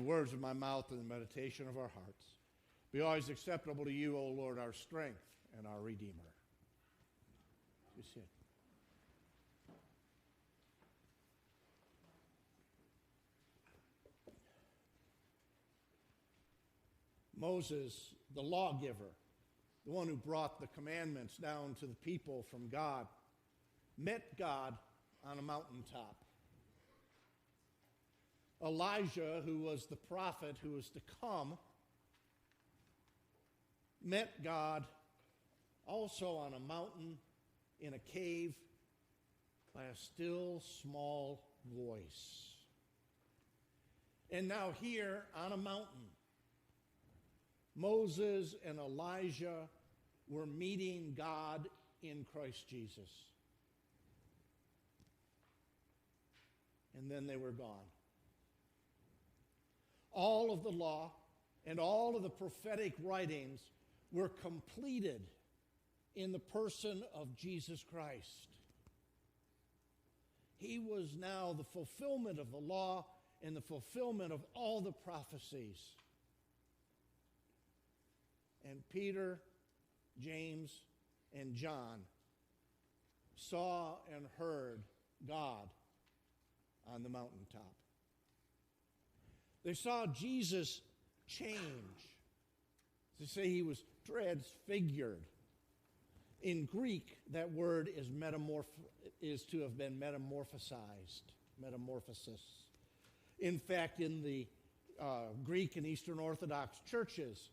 words of my mouth and the meditation of our hearts be always acceptable to you, O Lord, our strength and our Redeemer. You sit. Moses, the lawgiver, the one who brought the commandments down to the people from God, met God on a mountaintop. Elijah, who was the prophet who was to come, met God also on a mountain in a cave by a still small voice. And now here on a mountain, Moses and Elijah were meeting God in Christ Jesus. And then they were gone. All of the law and all of the prophetic writings were completed in the person of Jesus Christ. He was now the fulfillment of the law and the fulfillment of all the prophecies. And Peter, James, and John saw and heard God on the mountaintop. They saw Jesus change. They say he was transfigured. In Greek, that word is to have been metamorphosized, metamorphosis. In fact, in the Greek and Eastern Orthodox churches,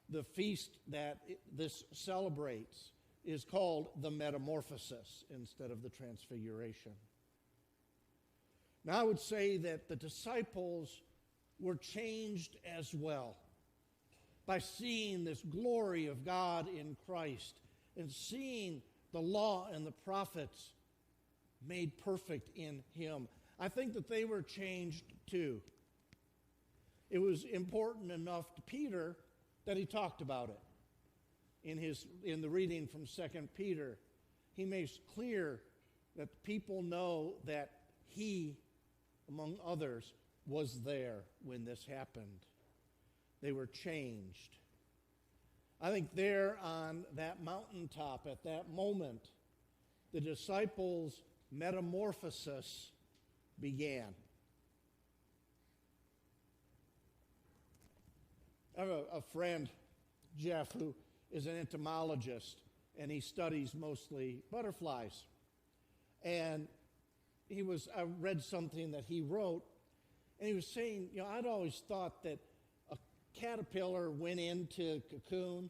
the feast that this celebrates is called the Metamorphosis instead of the Transfiguration. Now, I would say that the disciples were changed as well by seeing this glory of God in Christ and seeing the law and the prophets made perfect in him. I think that they were changed too. It was important enough to Peter that he talked about it. In the reading from 2 Peter, he makes clear that people know that he, among others, was there when this happened. They were changed. I think there on that mountaintop at that moment, the disciples' metamorphosis began. I have a friend, Jeff, who is an entomologist, and he studies mostly butterflies. And I read something that he wrote, and he was saying, I'd always thought that a caterpillar went into a cocoon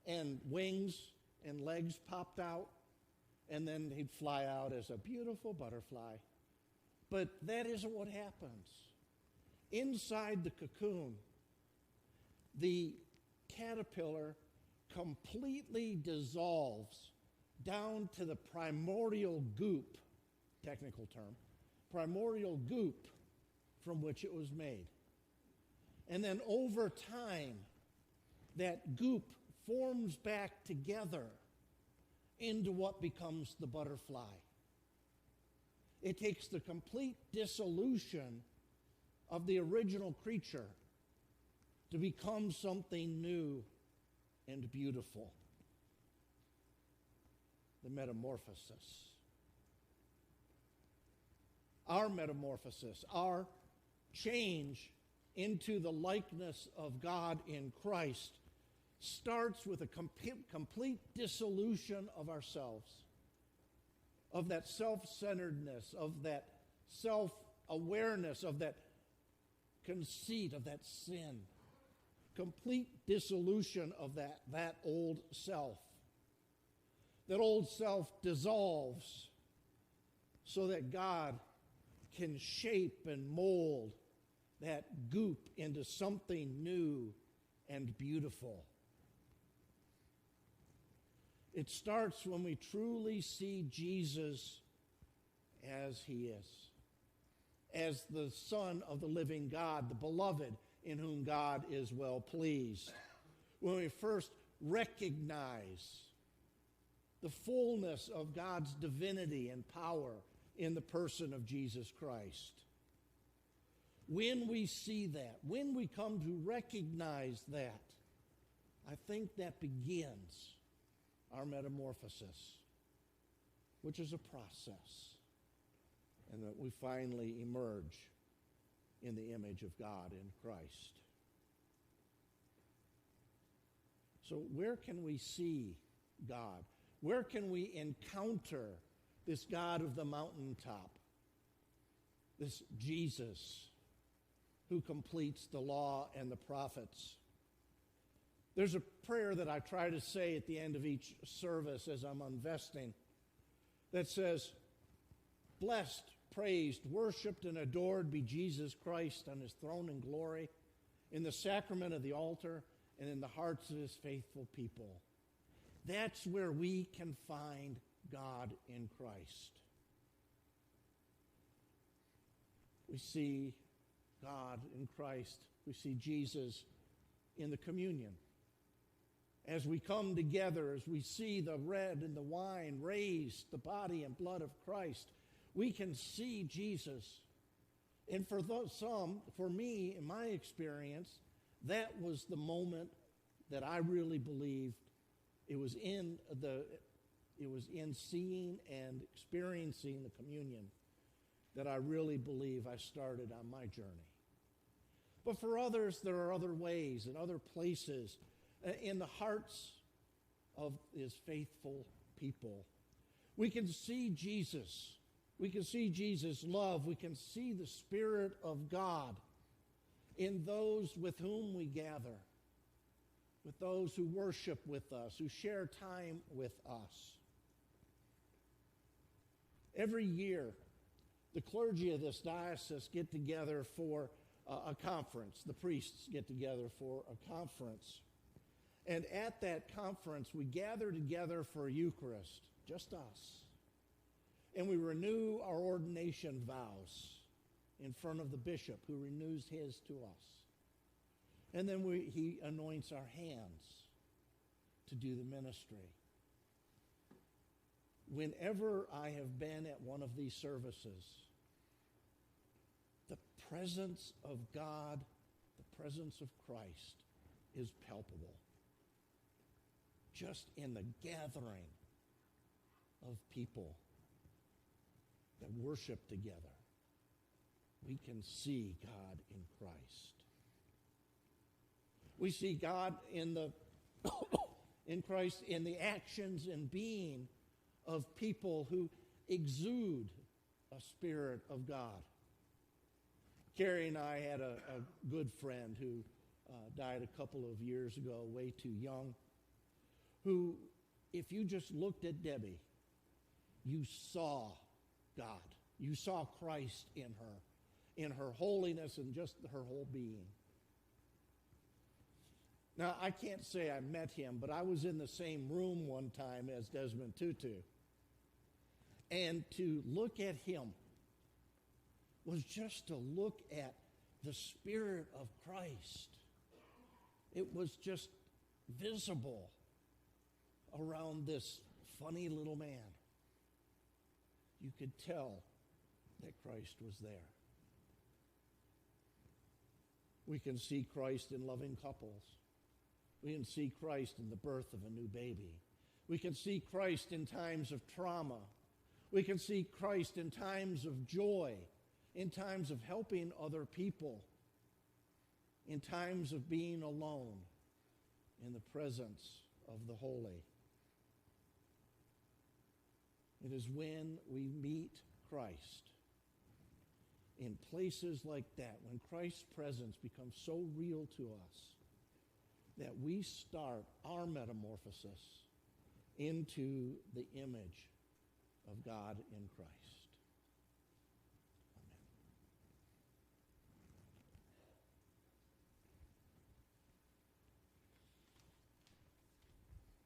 and wings and legs popped out, and then he'd fly out as a beautiful butterfly. But that isn't what happens. Inside the cocoon, the caterpillar completely dissolves down to the primordial goop, technical term, primordial goop from which it was made. And then over time, that goop forms back together into what becomes the butterfly. It takes the complete dissolution of the original creature to become something new and beautiful. The metamorphosis. Our metamorphosis, our change into the likeness of God in Christ starts with a complete dissolution of ourselves, of that self-centeredness, of that self-awareness, of that conceit, of that sin. Complete dissolution of that old self. That old self dissolves so that God can shape and mold that goop into something new and beautiful. It starts when we truly see Jesus as he is, as the Son of the living God, the beloved, in whom God is well pleased. When we first recognize the fullness of God's divinity and power in the person of Jesus Christ. when we see that, when we come to recognize that, I think that begins our metamorphosis, which is a process, and that we finally emerge in the image of God in Christ. So where can we see God? Where can we encounter this God of the mountaintop, this Jesus who completes the law and the prophets? There's a prayer that I try to say at the end of each service as I'm unvesting that says, "Blessed, praised, worshiped, and adored be Jesus Christ on his throne in glory, in the sacrament of the altar, and in the hearts of his faithful people." That's where we can find God in Christ. We see God in Christ. We see Jesus in the communion. As we come together, as we see the bread and the wine raise the body and blood of Christ, we can see Jesus. And for for me, in my experience, that was the moment that I really believed it was in seeing and experiencing the communion that I really believe I started on my journey. But for others, there are other ways and other places in the hearts of his faithful people. We can see Jesus. We can see Jesus' love. We can see the Spirit of God in those with whom we gather, with those who worship with us, who share time with us. Every year, the clergy of this diocese get together for a conference. The priests get together for a conference. And at that conference, we gather together for a Eucharist, just us. And we renew our ordination vows in front of the bishop who renews his to us. And then he anoints our hands to do the ministry. Whenever I have been at one of these services, the presence of God, the presence of Christ is palpable. Just in the gathering of people that worship together, we can see God in Christ. We see God in Christ in the actions and being of people who exude a spirit of God. Carrie and I had a good friend who died a couple of years ago, way too young, who, if you just looked at Debbie, you saw God. You saw Christ in her holiness and just her whole being. Now, I can't say I met him, but I was in the same room one time as Desmond Tutu. And to look at him was just to look at the Spirit of Christ. It was just visible around this funny little man. You could tell that Christ was there. We can see Christ in loving couples. We can see Christ in the birth of a new baby. We can see Christ in times of trauma. We can see Christ in times of joy, in times of helping other people, in times of being alone in the presence of the holy. It is when we meet Christ in places like that, when Christ's presence becomes so real to us, that we start our metamorphosis into the image of God in Christ.